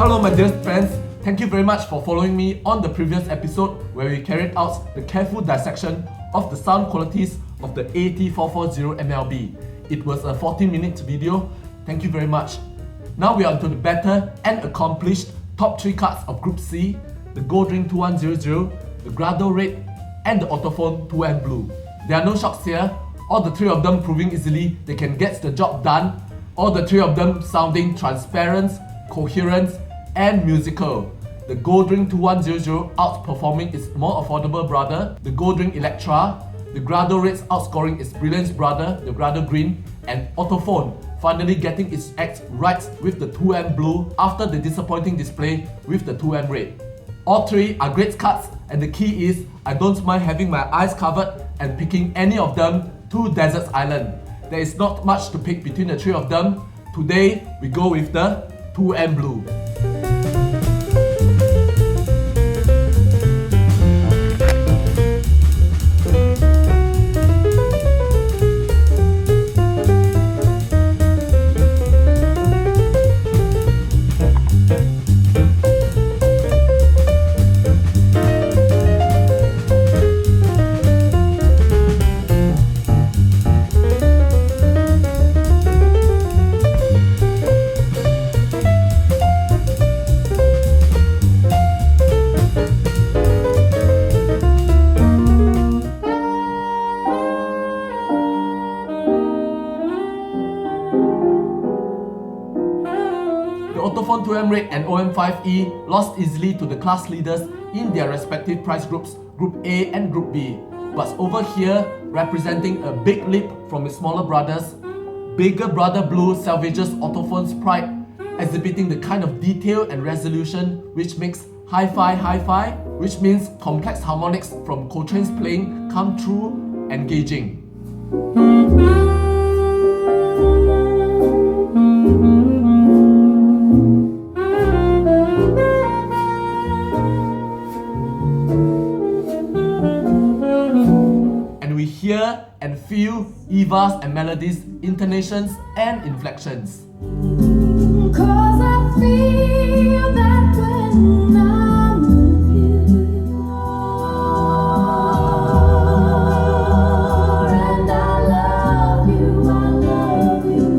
Hello my dearest friends, thank you very much for following me on the previous episode where we carried out the careful dissection of the sound qualities of the AT440 MLB. It was a 14-minute video, thank you very much. Now we are onto the better and accomplished top 3 cards of Group C, the Grado Green 2100, the Grado Red and the Ortofon 2M Blue. There are no shocks here, all the 3 of them proving easily they can get the job done, all the 3 of them sounding transparent, coherent and musical. The Grado Green 2100 outperforming its more affordable brother, the Grado Green Electra, the Grado Red's outscoring its brilliant brother, the Grado Green, and Ortofon finally getting its act right with the 2M Blue after the disappointing display with the 2M Red. All 3 are great cards, and the key is I don't mind having my eyes covered and picking any of them to Desert Island. There is not much to pick between the 3 of them. Today we go with the 2M Blue. The Ortofon 2M Red and OM5E lost easily to the class leaders in their respective price groups, Group A and Group B. But over here, representing a big leap from its smaller brothers, bigger brother Blue salvages Ortofon's pride, exhibiting the kind of detail and resolution which makes hi-fi, which means complex harmonics from Coltrane's playing come true, engaging. Hear and feel Eva's and Melody's intonations and inflections. Cause I feel that when I'm with you, and I love you,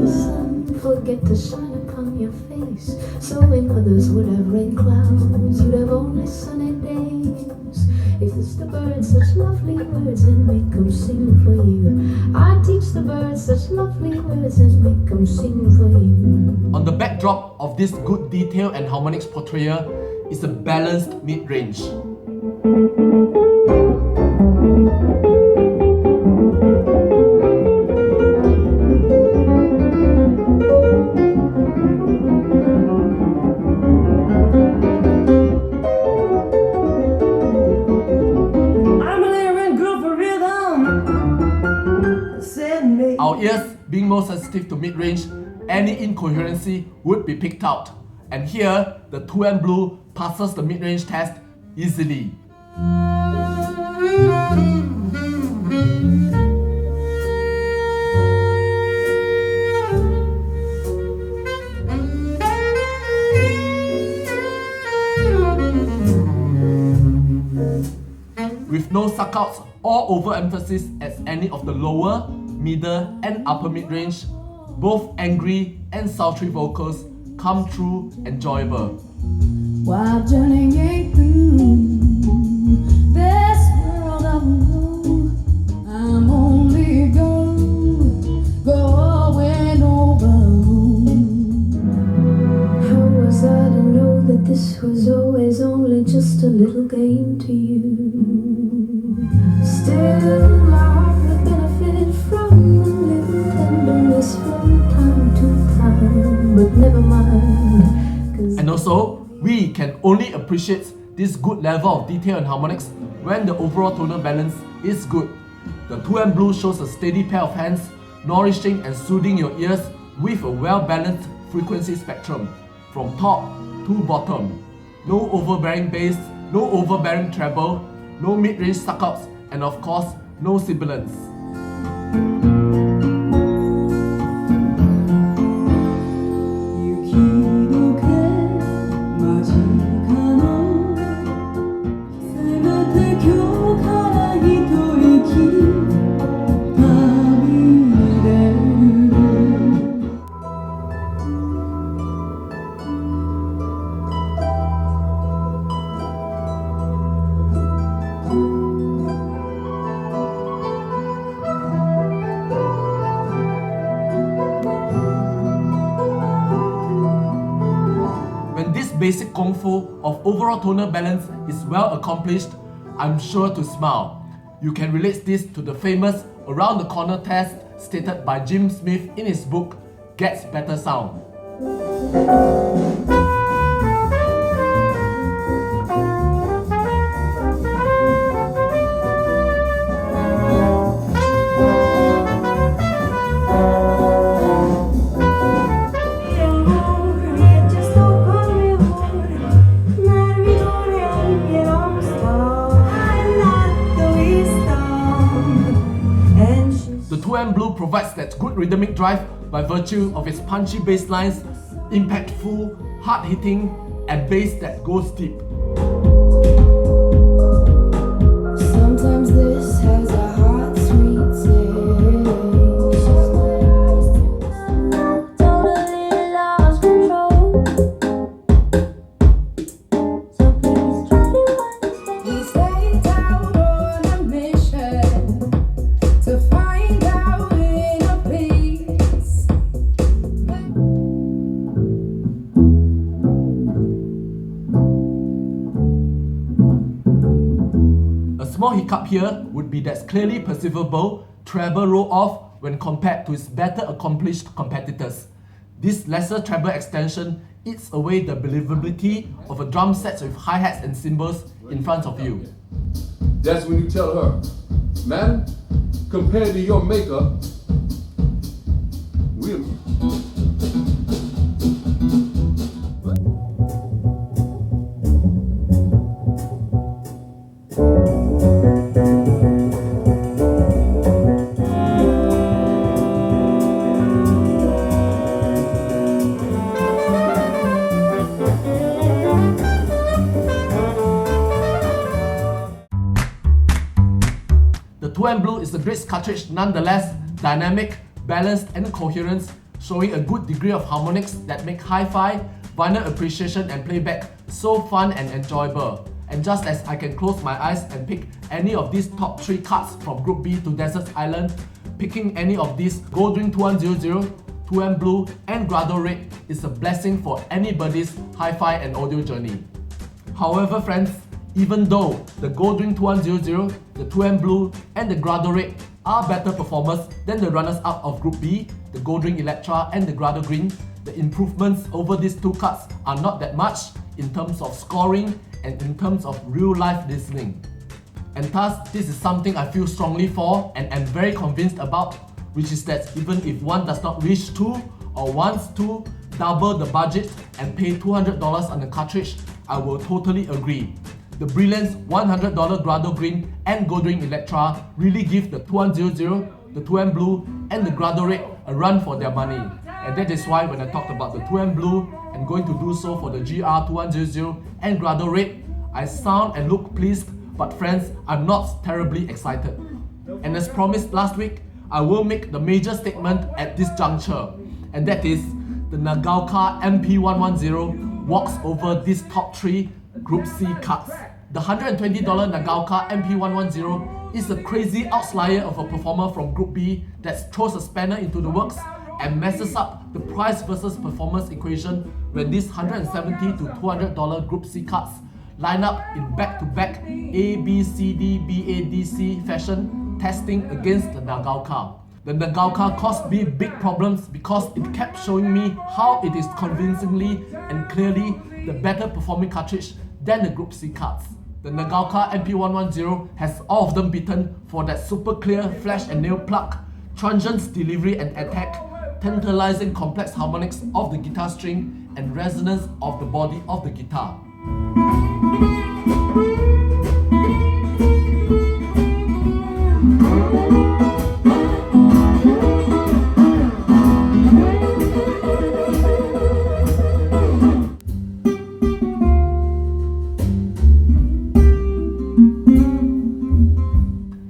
the sun forget to shine upon your face. So when others would have rain clouds, you'd have only sunny days. If it's the birds such lovely words and make them sing for you, I teach the birds such lovely words and make them sing for you. On the backdrop of this good detail and harmonics portrayal is a balanced mid-range. Our ears being more sensitive to mid-range, any incoherency would be picked out. And here, the 2M Blue passes the mid-range test easily. With no suckouts or overemphasis as any of the lower, middle and upper mid-range, both angry and sultry vocals come through enjoyable. While journeying through this world of blue, I'm only going over. How was I to know that this was always only just a little game to you? Still, my heart would benefit from a little tenderness from time to time, but never mind. And also, we can only appreciate this good level of detail and harmonics when the overall tonal balance is good. The 2M Blue shows a steady pair of hands, nourishing and soothing your ears with a well-balanced frequency spectrum, from top to bottom. No overbearing bass, no overbearing treble, no mid-range suckouts, and of course, no sibilance. You keep okay, basic kung fu of overall tonal balance is well accomplished, I'm sure to smile. You can relate this to the famous around the corner test stated by Jim Smith in his book Gets Better Sound. The 2M Blue provides that good rhythmic drive by virtue of its punchy bass lines, impactful, hard-hitting, and bass that goes deep. Sometimes this has a hot, sweet taste. Totally lost control. So please try to understand. We set out on a mission to find out inner peace. A small hiccup here would be that's clearly perceivable treble roll-off when compared to its better accomplished competitors. This lesser treble extension eats away the believability of a drum set with hi-hats and cymbals in front of you. That's when you tell her, madam, compared to your makeup, we're... The 2M Blue is a great cartridge nonetheless, dynamic, balanced and coherent, showing a good degree of harmonics that make hi-fi, vinyl appreciation and playback so fun and enjoyable. And just as I can close my eyes and pick any of these top 3 cards from Group B to Desert Island, picking any of these Grado Green 2100, 2M Blue and Grado Red is a blessing for anybody's hi-fi and audio journey. However friends, even though the Grado Green 2100, the 2M Blue and the Grado Red are better performers than the runners-up of Group B, the Grado Green Electra and the Grado Green, the improvements over these 2 cards are not that much in terms of scoring and in terms of real-life listening. And thus, this is something I feel strongly for and am very convinced about, which is that even if one does not wish to or wants to double the budget and pay $200 on a cartridge, I will totally agree. The brilliant $100 Grado Green and Grado Green Electra really give the 2100, the 2M Blue and the Grado Red a run for their money. And that is why when I talked about the 2M Blue and going to do so for the GR2100 and Grado Red, I sound and look pleased, but friends, I'm not terribly excited. And as promised last week, I will make the major statement at this juncture, and that is the Nagaoka MP110 walks over these top 3 Group C cards. The $120 Nagaoka MP110 is a crazy outlier of a performer from Group B that throws a spanner into the works and messes up the price versus performance equation when these $170 to $200 Group C cards line up in back-to-back A, B, C, D, B, A, D, C fashion testing against the Nagaoka. The Nagaoka caused me big problems because it kept showing me how it is convincingly and clearly the better performing cartridge than the Group C cards. The Nagaoka MP110 has all of them beaten for that super clear flash and nail pluck, transient delivery and attack, tantalizing complex harmonics of the guitar string and resonance of the body of the guitar.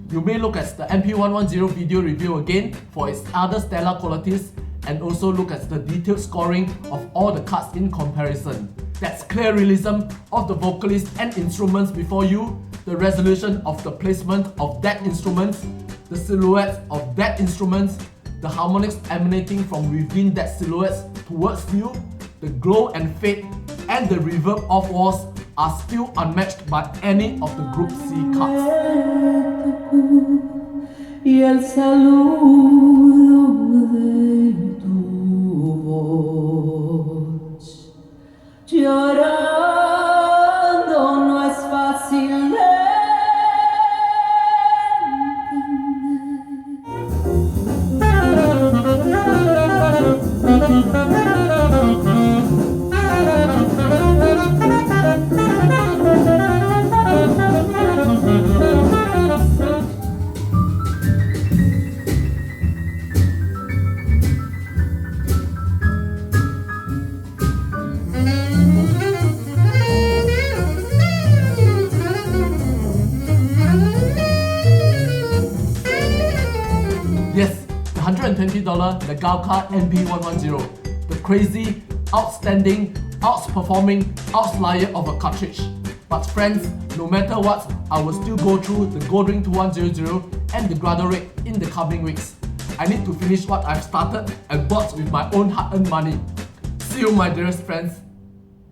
You may look at the MP110 video review again for its other stellar qualities and also look at the detailed scoring of all the cards in comparison. That's clear realism of the vocalist and instruments before you, the resolution of the placement of that instrument, the silhouette of that instrument, the harmonics emanating from within that silhouette towards you, the glow and fade and the reverb off walls are still unmatched by any of the Group C cards. Y el saludo de tu voz, llorando no es fácil de Yes, the $120 Nagauka NP110, the crazy, outstanding, outperforming outlier of a cartridge. But friends, no matter what, I will still go through the Gold Ring 2100 and the Grado Red in the coming weeks. I need to finish what I've started and bought with my own hard-earned money. See you, my dearest friends.